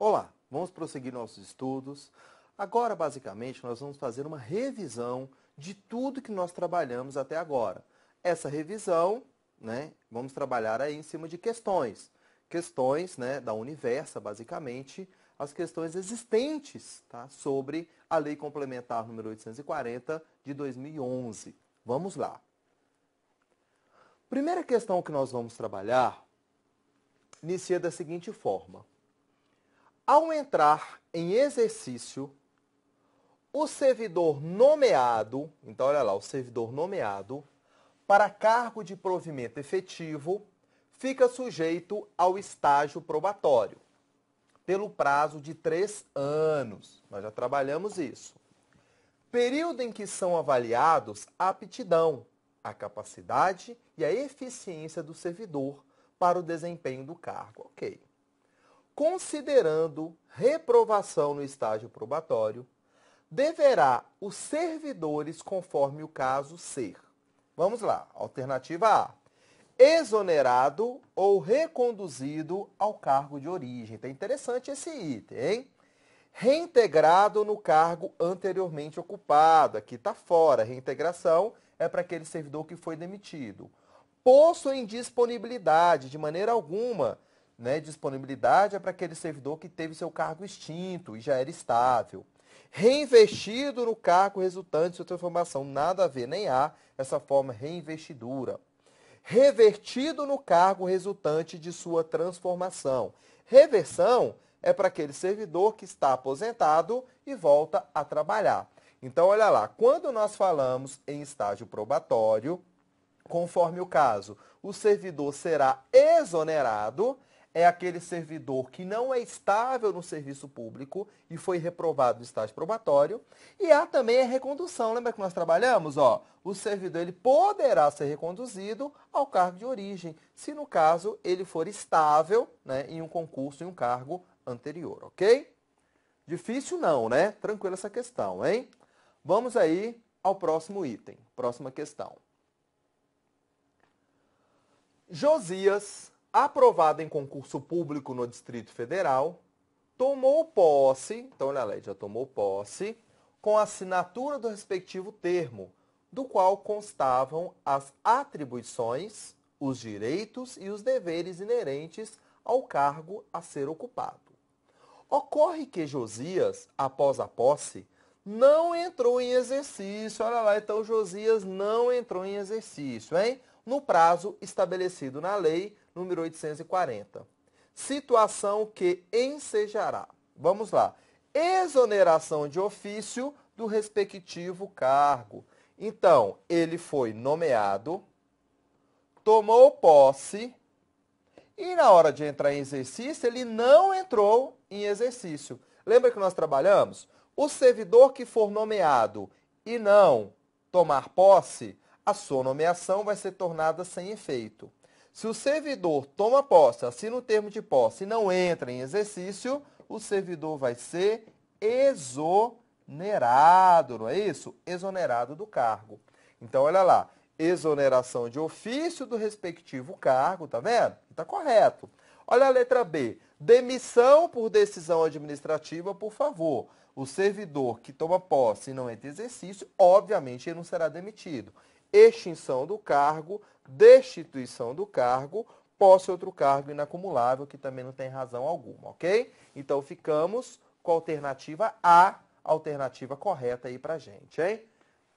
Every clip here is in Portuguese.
Olá, vamos prosseguir nossos estudos. Agora, basicamente, nós vamos fazer uma revisão de tudo que nós trabalhamos até agora. Essa revisão, vamos trabalhar aí em cima de questões. Questões, da Universa, basicamente, as questões existentes, tá, sobre a Lei Complementar número 840 de 2011. Vamos lá. Primeira questão que nós vamos trabalhar inicia da seguinte forma. Ao entrar em exercício, o servidor nomeado, então olha lá, o servidor nomeado, para cargo de provimento efetivo, fica sujeito ao estágio probatório, pelo prazo de 3 anos. Nós já trabalhamos isso. Período em que são avaliados a aptidão, a capacidade e a eficiência do servidor para o desempenho do cargo. Ok. Considerando reprovação no estágio probatório, deverá os servidores, conforme o caso, ser. Vamos lá. Alternativa A. Exonerado ou reconduzido ao cargo de origem. Tá interessante esse item, hein? Reintegrado no cargo anteriormente ocupado. Aqui está fora. Reintegração é para aquele servidor que foi demitido. Posto em disponibilidade, de maneira alguma. Disponibilidade é para aquele servidor que teve seu cargo extinto e já era estável. Reinvestido no cargo resultante de sua transformação. Nada a ver, nem há essa forma reinvestidura. Revertido no cargo resultante de sua transformação. Reversão é para aquele servidor que está aposentado e volta a trabalhar. Então, olha lá, quando nós falamos em estágio probatório, conforme o caso, o servidor será exonerado, é aquele servidor que não é estável no serviço público e foi reprovado no estágio probatório. E há também a recondução. Lembra que nós trabalhamos? O servidor ele poderá ser reconduzido ao cargo de origem, se no caso ele for estável em um concurso, em um cargo anterior, ok? Difícil não, né? Tranquilo essa questão, hein? Vamos aí ao próximo item, próxima questão. Josias, aprovado em concurso público no Distrito Federal, tomou posse, então olha lá, já tomou posse, com a assinatura do respectivo termo, do qual constavam as atribuições, os direitos e os deveres inerentes ao cargo a ser ocupado. Ocorre que Josias, após a posse, não entrou em exercício. Olha lá, então Josias não entrou em exercício, hein? No prazo estabelecido na lei número 840. Situação que ensejará. Vamos lá. Exoneração de ofício do respectivo cargo. Então, ele foi nomeado, tomou posse e na hora de entrar em exercício, ele não entrou em exercício. Lembra que nós trabalhamos? O servidor que for nomeado e não tomar posse, a sua nomeação vai ser tornada sem efeito. Se o servidor toma posse, assina o termo de posse e não entra em exercício, o servidor vai ser exonerado, não é isso? Exonerado do cargo. Então, olha lá, exoneração de ofício do respectivo cargo, tá vendo? Está correto. Olha a letra B, demissão por decisão administrativa, por favor. O servidor que toma posse e não entra em exercício, obviamente, ele não será demitido. Extinção do cargo, destituição do cargo, posse outro cargo inacumulável, que também não tem razão alguma, ok? Então, ficamos com a alternativa A, alternativa correta aí pra gente, hein?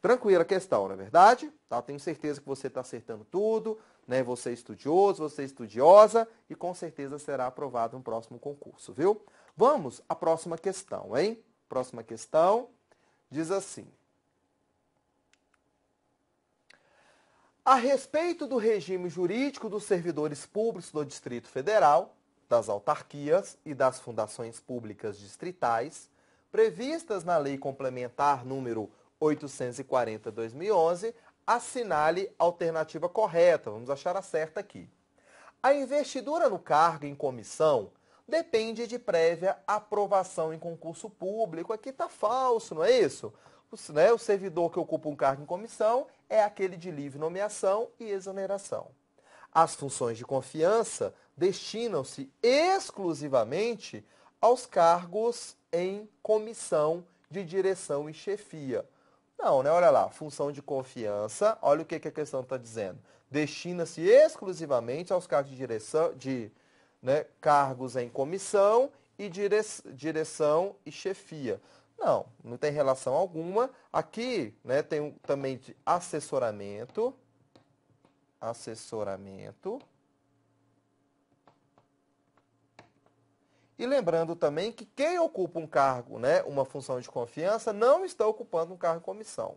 Tranquila a questão, não é verdade? Tá? Tenho certeza que você está acertando tudo, né? Você é estudioso, você é estudiosa e com certeza será aprovado no próximo concurso, viu? Vamos à próxima questão, hein? Próxima questão diz assim. A respeito do regime jurídico dos servidores públicos do Distrito Federal, das autarquias e das fundações públicas distritais, previstas na Lei Complementar número 840/2011, assinale a alternativa correta. Vamos achar a certa aqui. A investidura no cargo em comissão depende de prévia aprovação em concurso público. Aqui está falso, não é isso? O servidor que ocupa um cargo em comissão é aquele de livre nomeação e exoneração. As funções de confiança destinam-se exclusivamente aos cargos em comissão de direção e chefia. Não, né? Olha lá, função de confiança, olha o que a questão está dizendo. Destina-se exclusivamente aos cargos de direção, né, cargos em comissão e direção e chefia. Não, não tem relação alguma. Aqui, né, tem também de assessoramento. E lembrando também que quem ocupa um cargo, né, uma função de confiança, não está ocupando um cargo em comissão.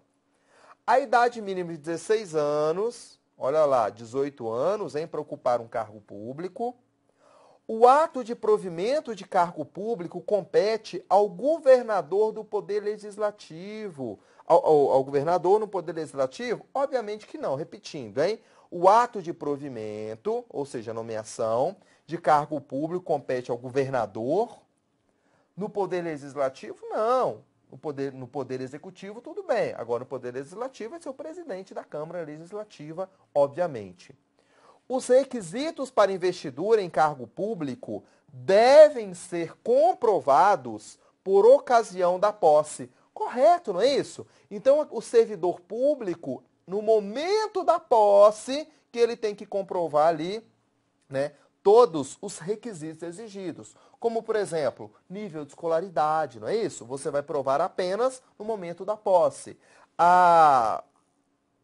A idade mínima de 16 anos, olha lá, 18 anos, para ocupar um cargo público. O ato de provimento de cargo público compete ao governador do Poder Legislativo. Ao governador no Poder Legislativo? Obviamente que não, repetindo, hein? O ato de provimento, ou seja, nomeação de cargo público, compete ao governador. No Poder Legislativo, não. No poder Executivo, tudo bem. Agora, no Poder Legislativo, é ser o presidente da Câmara Legislativa, obviamente. Os requisitos para investidura em cargo público devem ser comprovados por ocasião da posse. Correto, não é isso? Então, o servidor público, no momento da posse, que ele tem que comprovar ali, né, todos os requisitos exigidos. Como, por exemplo, nível de escolaridade, não é isso? Você vai provar apenas no momento da posse.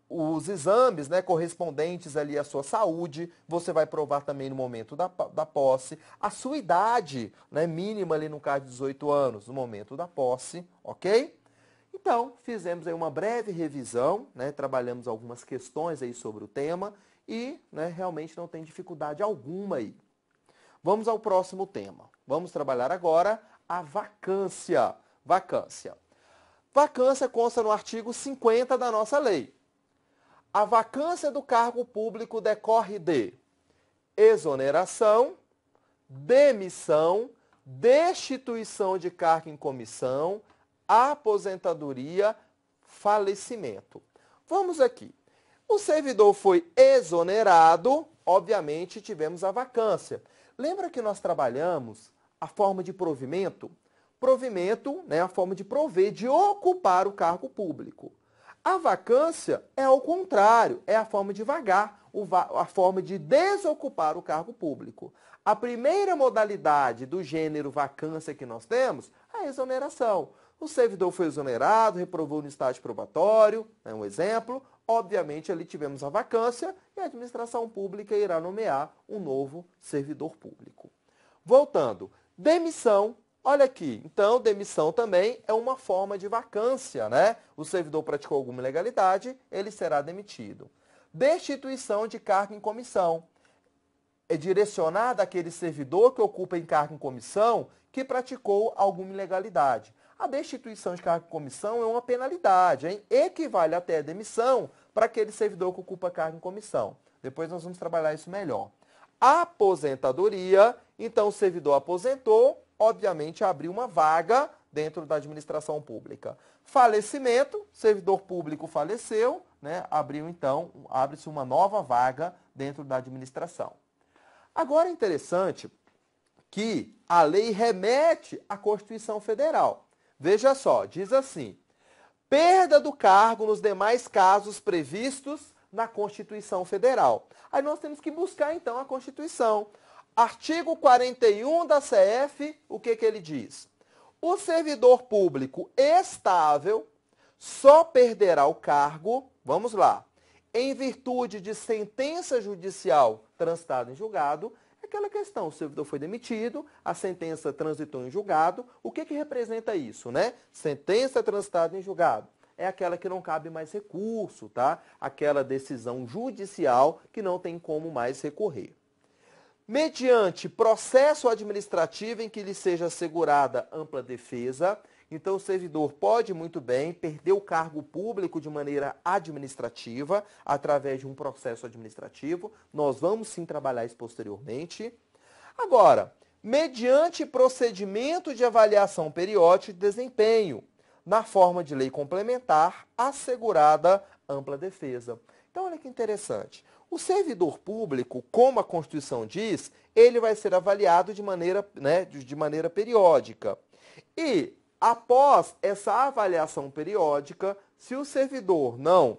Os exames, né, correspondentes ali à sua saúde, você vai provar também no momento da posse. A sua idade, né, mínima ali no caso de 18 anos, no momento da posse, ok? Então, fizemos aí uma breve revisão, né, trabalhamos algumas questões aí sobre o tema e, né, realmente não tem dificuldade alguma aí. Vamos ao próximo tema. Vamos trabalhar agora a vacância. Vacância. Vacância consta no artigo 50 da nossa lei. A vacância do cargo público decorre de exoneração, demissão, destituição de cargo em comissão, aposentadoria, falecimento. Vamos aqui. O servidor foi exonerado, obviamente tivemos a vacância. Lembra que nós trabalhamos a forma de provimento? Provimento, né, a forma de prover, de ocupar o cargo público. A vacância é ao contrário, é a forma de vagar, a forma de desocupar o cargo público. A primeira modalidade do gênero vacância que nós temos é a exoneração. O servidor foi exonerado, reprovou no estágio probatório, é um exemplo. Obviamente, ali tivemos a vacância e a administração pública irá nomear um novo servidor público. Voltando, demissão. Olha aqui, então, demissão também é uma forma de vacância, né? O servidor praticou alguma ilegalidade, ele será demitido. Destituição de cargo em comissão. É direcionada àquele servidor que ocupa em cargo em comissão que praticou alguma ilegalidade. A destituição de cargo em comissão é uma penalidade, hein? Equivale até a demissão para aquele servidor que ocupa cargo em comissão. Depois nós vamos trabalhar isso melhor. Aposentadoria, então o servidor aposentou, obviamente abriu uma vaga dentro da administração pública. Falecimento, servidor público faleceu, né? Abre-se uma nova vaga dentro da administração. Agora é interessante que a lei remete à Constituição Federal. Veja só, diz assim: perda do cargo nos demais casos previstos na Constituição Federal. Aí nós temos que buscar, então, a Constituição. Artigo 41 da CF, o que ele diz? O servidor público estável só perderá o cargo, vamos lá, em virtude de sentença judicial transitada em julgado. Aquela questão, o servidor foi demitido, a sentença transitou em julgado. O que representa isso, né? Sentença transitada em julgado. É aquela que não cabe mais recurso, tá? Aquela decisão judicial que não tem como mais recorrer. Mediante processo administrativo em que lhe seja assegurada ampla defesa, então o servidor pode muito bem perder o cargo público de maneira administrativa, através de um processo administrativo. Nós vamos sim trabalhar isso posteriormente. Agora, mediante procedimento de avaliação periódica de desempenho, na forma de lei complementar, assegurada ampla defesa. Então, olha que interessante. O servidor público, como a Constituição diz, ele vai ser avaliado de maneira, né, de maneira periódica. E, após essa avaliação periódica, se o servidor não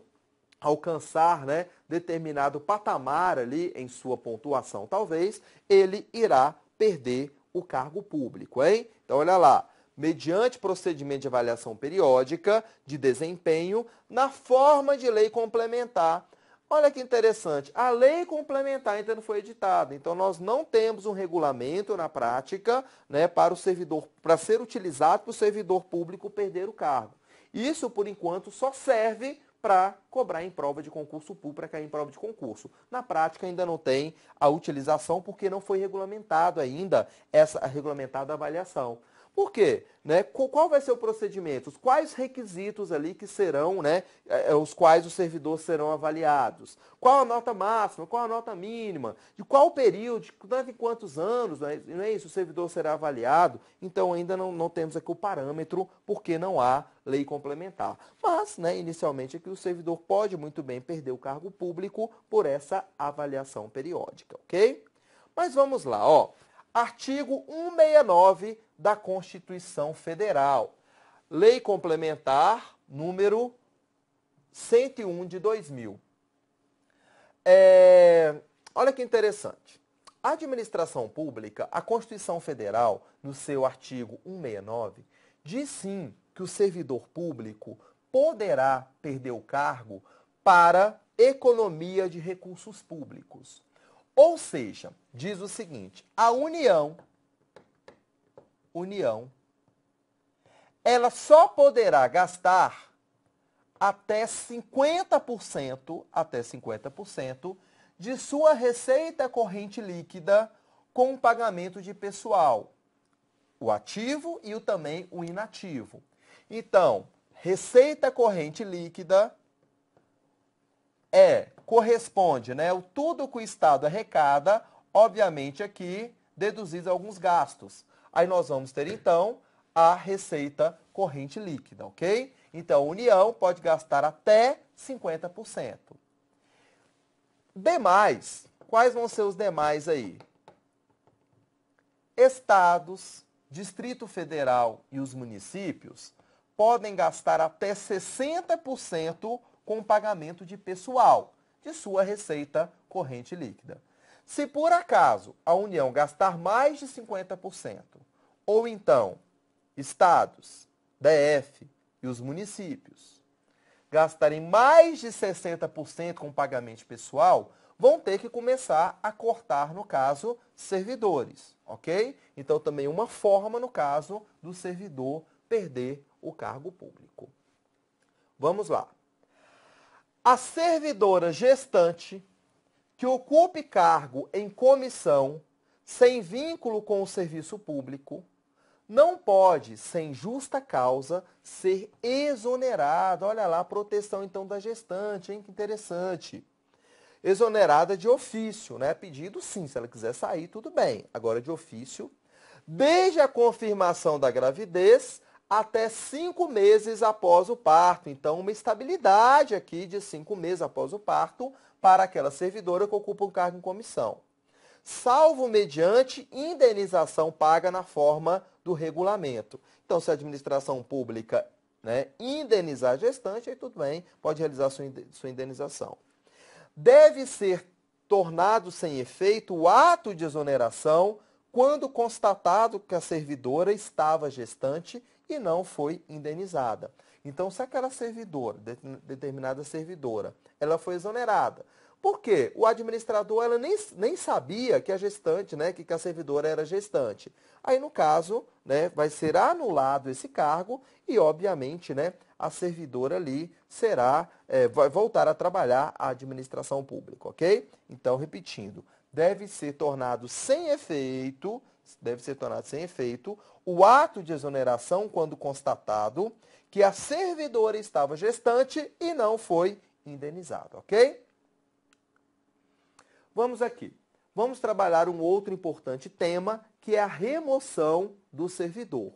alcançar, né, determinado patamar ali em sua pontuação, talvez, ele irá perder o cargo público, hein? Então, olha lá. Mediante procedimento de avaliação periódica de desempenho na forma de lei complementar. Olha que interessante, a lei complementar ainda não foi editada, então nós não temos um regulamento na prática, né, para o servidor, para ser utilizado para o servidor público perder o cargo. Isso, por enquanto, só serve para cobrar em prova de concurso público, para cair em prova de concurso. Na prática, ainda não tem a utilização, porque não foi regulamentado ainda essa regulamentada avaliação. Por quê? Né? Qual vai ser o procedimento? Quais requisitos ali que serão, né, os quais os servidores serão avaliados? Qual a nota máxima? Qual a nota mínima? De qual período? De quantos anos? Não é isso? O servidor será avaliado? Então, ainda não temos aqui o parâmetro, porque não há lei complementar. Mas, né, inicialmente, aqui o servidor pode muito bem perder o cargo público por essa avaliação periódica, ok? Mas vamos lá, ó. Artigo 169 da Constituição Federal. Lei Complementar número 101 de 2000. Olha que interessante. A administração pública, a Constituição Federal, no seu artigo 169, diz sim que o servidor público poderá perder o cargo para economia de recursos públicos. Ou seja, diz o seguinte, a União, ela só poderá gastar até 50% de sua receita corrente líquida com o pagamento de pessoal, o ativo e também o inativo. Então, receita corrente líquida corresponde, né, tudo que o Estado arrecada, obviamente aqui deduzidos alguns gastos. Aí nós vamos ter, então, a receita corrente líquida, ok? Então, a União pode gastar até 50%. Demais, quais vão ser os demais aí? Estados, Distrito Federal e os municípios podem gastar até 60% com o pagamento de pessoal de sua receita corrente líquida. Se por acaso a União gastar mais de 50%, ou então estados, DF e os municípios gastarem mais de 60% com pagamento pessoal, vão ter que começar a cortar, no caso, servidores, ok? Então, também uma forma, no caso, do servidor perder o cargo público. Vamos lá. A servidora gestante que ocupe cargo em comissão sem vínculo com o serviço público não pode, sem justa causa, ser exonerada. Olha lá, a proteção então da gestante, hein? Que interessante. Exonerada de ofício, né? Pedido sim, se ela quiser sair, tudo bem. Agora de ofício, desde a confirmação da gravidez até 5 meses após o parto. Então, uma estabilidade aqui de 5 meses após o parto para aquela servidora que ocupa um cargo em comissão. Salvo mediante indenização paga na forma do regulamento. Então, se a administração pública, né, indenizar a gestante, aí tudo bem, pode realizar sua indenização. Deve ser tornado sem efeito o ato de exoneração quando constatado que a servidora estava gestante e não foi indenizada. Então, se aquela servidora, determinada servidora, ela foi exonerada, por quê? O administrador ela nem sabia que a gestante, né, que a servidora era gestante. Aí, no caso, né, vai ser anulado esse cargo e, obviamente, né, a servidora ali vai voltar a trabalhar a administração pública, ok? Então, repetindo, deve ser tornado sem efeito o ato de exoneração quando constatado que a servidora estava gestante e não foi indenizada, ok? Vamos aqui. Vamos trabalhar um outro importante tema, que é a remoção do servidor.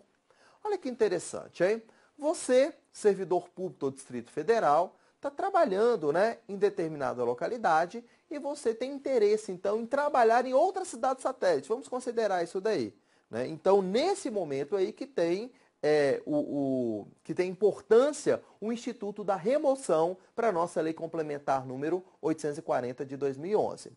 Olha que interessante, hein? Você, servidor público do Distrito Federal, está trabalhando, né, em determinada localidade e você tem interesse, então, em trabalhar em outra cidade satélite. Vamos considerar isso daí, né? Então, nesse momento aí que tem que tem importância o Instituto da Remoção para a nossa Lei Complementar número 840 de 2011.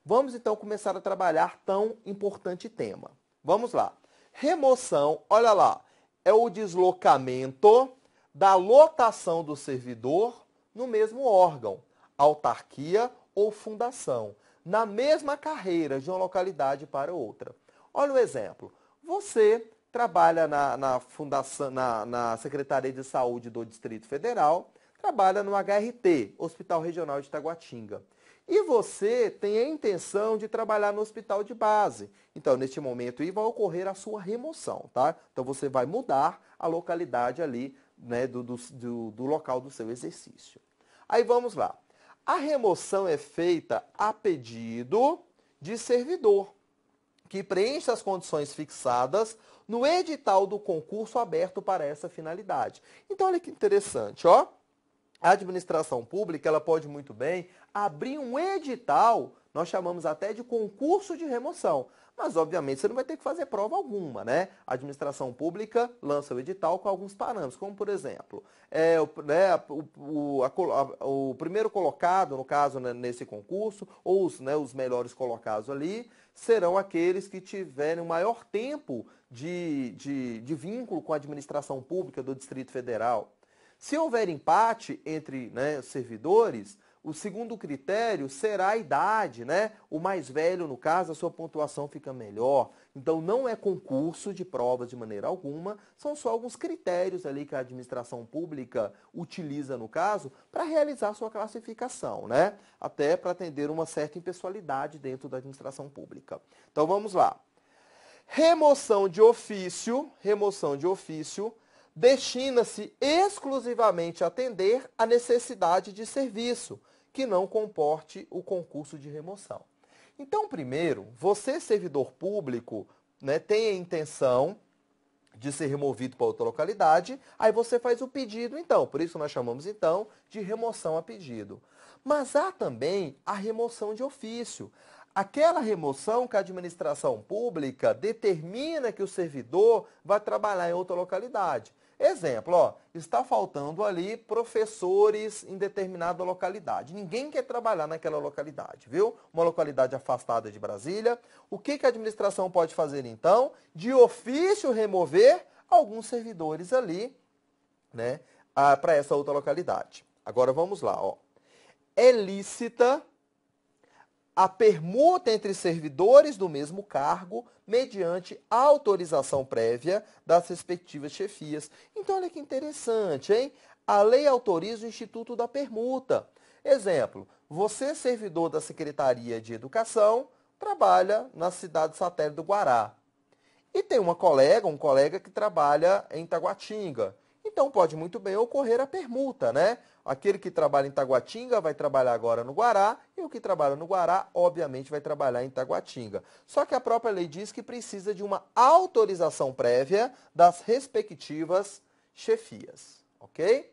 Vamos, então, começar a trabalhar tão importante tema. Vamos lá. Remoção, olha lá, é o deslocamento da lotação do servidor no mesmo órgão, autarquia ou fundação, na mesma carreira de uma localidade para outra. Olha o exemplo. Você trabalha na fundação, na Secretaria de Saúde do Distrito Federal, trabalha no HRT, Hospital Regional de Taguatinga. E você tem a intenção de trabalhar no hospital de base. Então, neste momento aí, vai ocorrer a sua remoção, tá? Então, você vai mudar a localidade ali, né, do local do seu exercício. Aí, vamos lá. A remoção é feita a pedido de servidor, que preenche as condições fixadas no edital do concurso aberto para essa finalidade. Então, olha que interessante, ó. A administração pública, ela pode muito bem abrir um edital, nós chamamos até de concurso de remoção, mas obviamente você não vai ter que fazer prova alguma, né? A administração pública lança o edital com alguns parâmetros, como por exemplo, o primeiro colocado, no caso, né, nesse concurso, ou os melhores colocados ali, serão aqueles que tiverem o maior tempo de vínculo com a administração pública do Distrito Federal. Se houver empate entre, né, servidores, o segundo critério será a idade, né? O mais velho, no caso, a sua pontuação fica melhor. Então, não é concurso de provas de maneira alguma, são só alguns critérios ali que a administração pública utiliza, no caso, para realizar a sua classificação, né? Até para atender uma certa impessoalidade dentro da administração pública. Então, vamos lá. Remoção de ofício, destina-se exclusivamente a atender a necessidade de serviço, que não comporte o concurso de remoção. Então, primeiro, você, servidor público, né, tem a intenção de ser removido para outra localidade, aí você faz o pedido, então. Por isso nós chamamos, então, de remoção a pedido. Mas há também a remoção de ofício. Aquela remoção que a administração pública determina que o servidor vai trabalhar em outra localidade. Exemplo, ó, está faltando ali professores em determinada localidade. Ninguém quer trabalhar naquela localidade, viu? Uma localidade afastada de Brasília. O que a administração pode fazer, então? De ofício remover alguns servidores ali, né, para essa outra localidade. Agora vamos lá, ó. É lícita a permuta entre servidores do mesmo cargo mediante autorização prévia das respectivas chefias. Então, olha que interessante, hein? A lei autoriza o Instituto da Permuta. Exemplo, você, servidor da Secretaria de Educação, trabalha na cidade satélite do Guará. E tem um colega que trabalha em Taguatinga. Então, pode muito bem ocorrer a permuta, né? Aquele que trabalha em Taguatinga vai trabalhar agora no Guará, e o que trabalha no Guará, obviamente, vai trabalhar em Taguatinga. Só que a própria lei diz que precisa de uma autorização prévia das respectivas chefias, ok?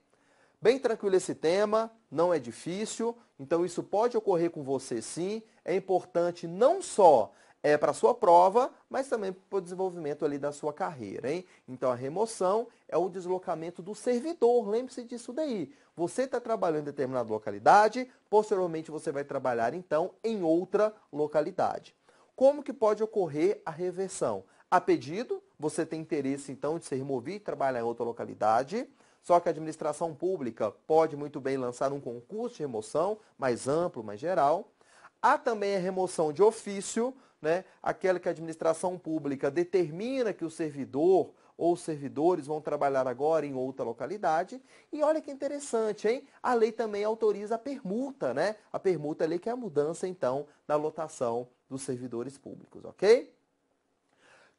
Bem tranquilo esse tema, não é difícil, então isso pode ocorrer com você sim. É importante não só para a sua prova, mas também para o desenvolvimento ali da sua carreira, hein? Então, a remoção é o deslocamento do servidor, lembre-se disso daí. Você está trabalhando em determinada localidade, posteriormente você vai trabalhar, então, em outra localidade. Como que pode ocorrer a reversão? A pedido, você tem interesse, então, de ser removido e trabalhar em outra localidade, só que a administração pública pode muito bem lançar um concurso de remoção mais amplo, mais geral. Há também a remoção de ofício, né? Aquela que a administração pública determina que o servidor ou os servidores vão trabalhar agora em outra localidade. E olha que interessante, hein? A lei também autoriza a permuta, né? A permuta ali que é a mudança, então, da lotação dos servidores públicos, ok?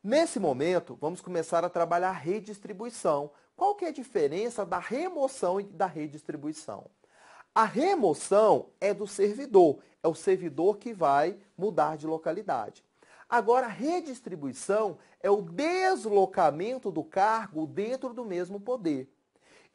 Nesse momento, vamos começar a trabalhar a redistribuição. Qual que é a diferença da remoção e da redistribuição? A remoção é do servidor, é o servidor que vai mudar de localidade. Agora, a redistribuição é o deslocamento do cargo dentro do mesmo poder.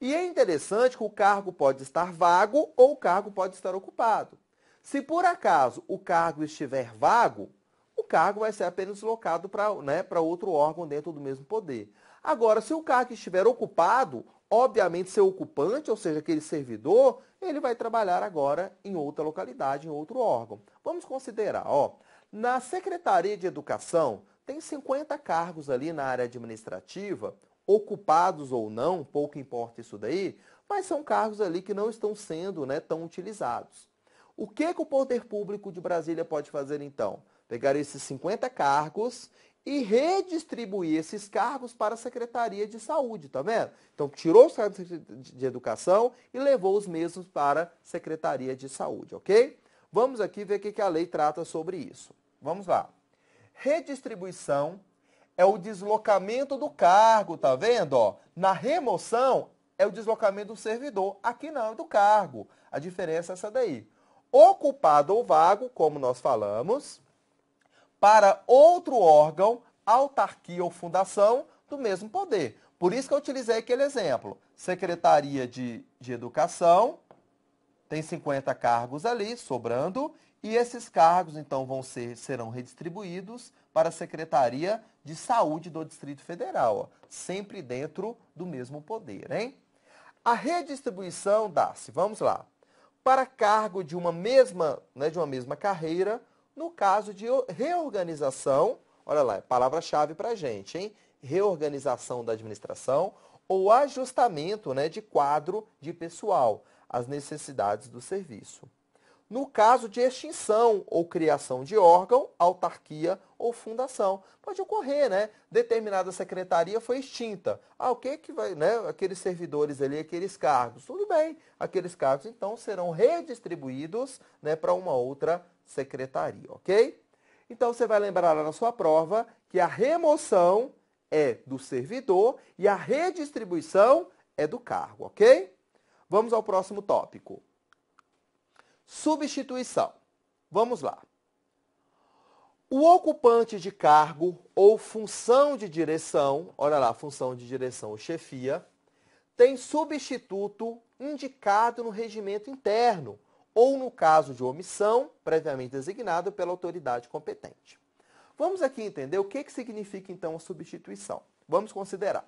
E é interessante que o cargo pode estar vago ou o cargo pode estar ocupado. Se por acaso o cargo estiver vago, o cargo vai ser apenas deslocado para outro órgão dentro do mesmo poder. Agora, se o cargo estiver ocupado, obviamente seu ocupante, ou seja, aquele servidor, ele vai trabalhar agora em outra localidade, em outro órgão. Vamos considerar, na Secretaria de Educação, tem 50 cargos ali na área administrativa, ocupados ou não, pouco importa isso daí, mas são cargos ali que não estão sendo tão utilizados. O que o Poder Público de Brasília pode fazer então? Pegar esses 50 cargos e redistribuir esses cargos para a Secretaria de Saúde, tá vendo? Então, tirou os cargos de Educação e levou os mesmos para a Secretaria de Saúde, ok? Vamos aqui ver o que a lei trata sobre isso. Vamos lá. Redistribuição é o deslocamento do cargo, tá vendo? Na remoção é o deslocamento do servidor, aqui não, é do cargo. A diferença é essa daí. Ocupado ou vago, como nós falamos, para outro órgão, autarquia ou fundação do mesmo poder. Por isso que eu utilizei aquele exemplo. Secretaria de Educação, tem 50 cargos ali, sobrando, e esses cargos, então, serão redistribuídos para a Secretaria de Saúde do Distrito Federal, sempre dentro do mesmo poder, hein? A redistribuição dá-se, vamos lá, para cargo de uma mesma carreira, no caso de reorganização, olha lá, palavra-chave para a gente, hein? Reorganização da administração ou ajustamento de quadro de pessoal, às necessidades do serviço. No caso de extinção ou criação de órgão, autarquia ou fundação. Pode ocorrer, Determinada secretaria foi extinta. O que vai, aqueles servidores ali, aqueles cargos? Tudo bem, aqueles cargos então serão redistribuídos, para uma outra secretaria, ok? Então você vai lembrar lá na sua prova que a remoção é do servidor e a redistribuição é do cargo, ok? Vamos ao próximo tópico. Substituição. Vamos lá. O ocupante de cargo ou função de direção, olha lá, função de direção ou chefia, tem substituto indicado no regimento interno ou no caso de omissão, previamente designado pela autoridade competente. Vamos aqui entender o que significa então a substituição. Vamos considerar.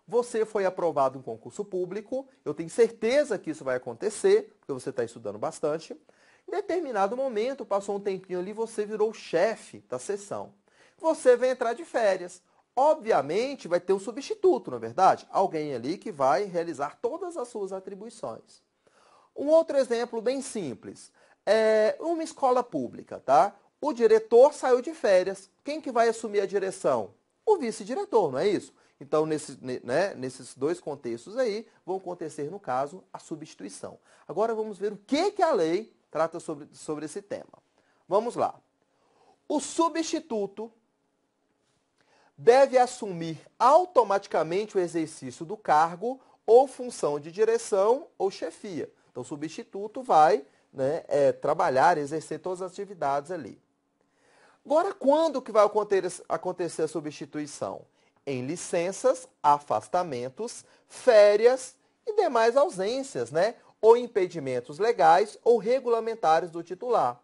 Você foi aprovado em concurso público, eu tenho certeza que isso vai acontecer, porque você está estudando bastante. Em determinado momento, passou um tempinho ali, você virou chefe da seção. Você vai entrar de férias. Obviamente, vai ter um substituto, não é verdade? Alguém ali que vai realizar todas as suas atribuições. Um outro exemplo bem simples. Uma escola pública, tá? O diretor saiu de férias. Quem que vai assumir a direção? O vice-diretor, não é isso? Então, nesses dois contextos aí, vão acontecer, no caso, a substituição. Agora, vamos ver o que a lei trata sobre esse tema. Vamos lá. O substituto deve assumir automaticamente o exercício do cargo ou função de direção ou chefia. Então, o substituto vai trabalhar, exercer todas as atividades ali. Agora, quando que vai acontecer a substituição? Em licenças, afastamentos, férias e demais ausências, ou impedimentos legais ou regulamentares do titular.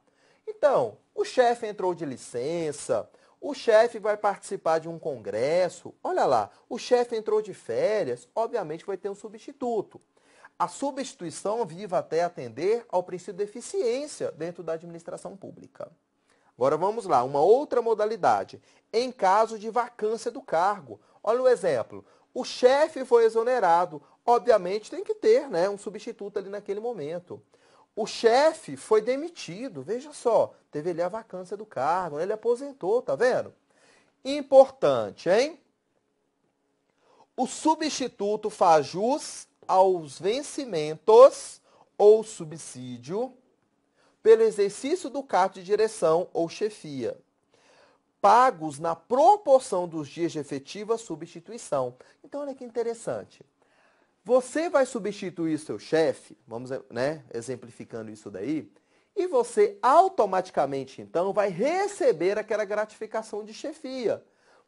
Então, o chefe entrou de licença, o chefe vai participar de um congresso, olha lá, o chefe entrou de férias, obviamente vai ter um substituto. A substituição viva até atender ao princípio de eficiência dentro da administração pública. Agora vamos lá, uma outra modalidade. Em caso de vacância do cargo. Olha o exemplo. O chefe foi exonerado. Obviamente tem que ter um substituto ali naquele momento. O chefe foi demitido. Veja só, teve ali a vacância do cargo. Ele aposentou, tá vendo? Importante, hein? O substituto faz jus aos vencimentos ou subsídio pelo exercício do cargo de direção ou chefia, pagos na proporção dos dias de efetiva substituição. Então, olha que interessante. Você vai substituir seu chefe, vamos, exemplificando isso daí, e você automaticamente, então, vai receber aquela gratificação de chefia,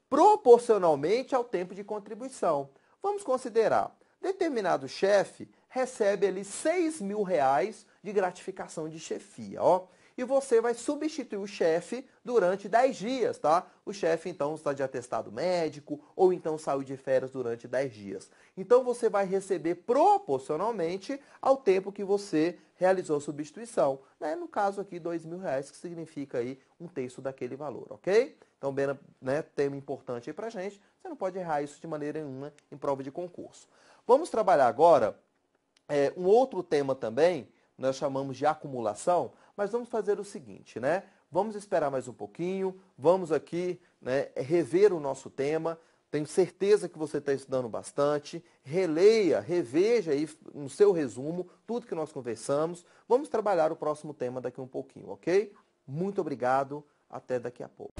proporcionalmente ao tempo de contribuição. Vamos considerar, Determinado chefe recebe ali R$ 6.000 de gratificação de chefia, ó. E você vai substituir o chefe durante 10 dias, tá? O chefe, então, está de atestado médico ou então saiu de férias durante 10 dias. Então, você vai receber proporcionalmente ao tempo que você realizou a substituição. Né? No caso aqui, R$ 2.000, que significa aí 1/3 daquele valor, ok? Então, bem, né, tema importante aí pra gente. Você não pode errar isso de maneira nenhuma em prova de concurso. Vamos trabalhar agora um outro tema também, nós chamamos de acumulação, mas vamos fazer o seguinte, né? Vamos esperar mais um pouquinho, vamos aqui, né, rever o nosso tema. Tenho certeza que você está estudando bastante. Releia, reveja aí no seu resumo tudo que nós conversamos. Vamos trabalhar o próximo tema daqui um pouquinho, ok? Muito obrigado, até daqui a pouco.